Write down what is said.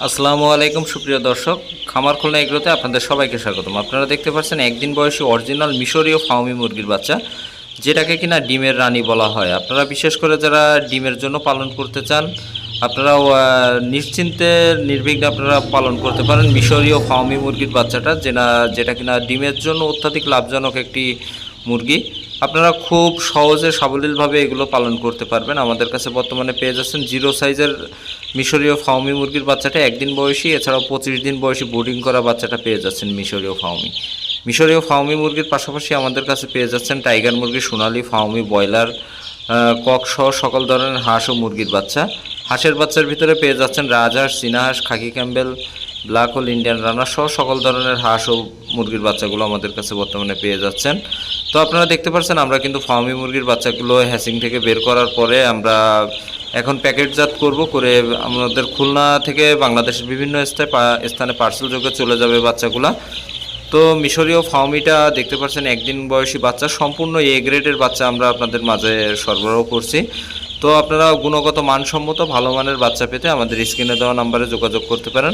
আসসালামু আলাইকুম সুপ্রিয় দর্শক, খামার খুলনা এগ্রোতে আপনাদের সবাইকে স্বাগতম। আপনারা দেখতে পাচ্ছেন একদিন বয়সী অরিজিনাল মিশরীয় ফাউমি মুরগির বাচ্চা, যেটাকে কিনা ডিমের রানী বলা হয়। আপনারা বিশেষ করে যারা ডিমের জন্য পালন করতে চান, আপনারাও নিশ্চিন্তে নির্বিঘ্নে আপনারা পালন করতে পারেন মিশরীয় ফাউমি মুরগির বাচ্চাটা, যেটা কিনা ডিমের জন্য অত্যাধিক লাভজনক একটি মুরগি। আপনারা খুব সহজে সাবলীলভাবে এগুলো পালন করতে পারবেন। আমাদের কাছে বর্তমানে পেয়ে যাচ্ছেন জিরো সাইজের মিশরীয় ফাউমি মুরগির বাচ্চাটা একদিন বয়সী, এছাড়াও 25 দিন বয়সী বোর্ডিং করা বাচ্চাটা পেয়ে যাচ্ছেন মিশরীয় ফাউমি মুরগির পাশাপাশি আমাদের কাছে পেয়ে যাচ্ছেন টাইগার মুরগি, সোনালি, ফাউমি, ব্রয়লার, কক সহ সকল ধরনের হাঁস ও মুরগির বাচ্চা। হাঁসের বাচ্চার ভিতরে পেয়ে যাচ্ছেন রাজহাঁস, চীনাহাঁস, khaki Campbell, black hole, Indian runner সহ সকল ধরনের হাঁস ও মুরগির বাচ্চাগুলো আমাদের কাছে বর্তমানে পেয়ে যাচ্ছেন। তো আপনারা দেখতে পাচ্ছেন আমরা কিন্তু ফার্মি মুরগির বাচ্চাগুলো হ্যাচিং থেকে বের করার পরে আমরা এখন প্যাকেটজাত করে আমাদের খুলনা থেকে বাংলাদেশের বিভিন্ন স্থানে পার্সেল যোগে চলে যাবে বাচ্চাগুলা। তো মিশরীয় ফার্মিটা দেখতে পাচ্ছেন একদিন বয়সী বাচ্চা, সম্পূর্ণ এ গ্রেডের বাচ্চা আমরা আপনাদের মাঝে সরবরাহ করছি। তো আপনারা গুণগত মানসম্মত ভালো মানের বাচ্চা পেতে আমাদের স্ক্রিনে দেওয়া নাম্বারে যোগাযোগ করতে পারেন।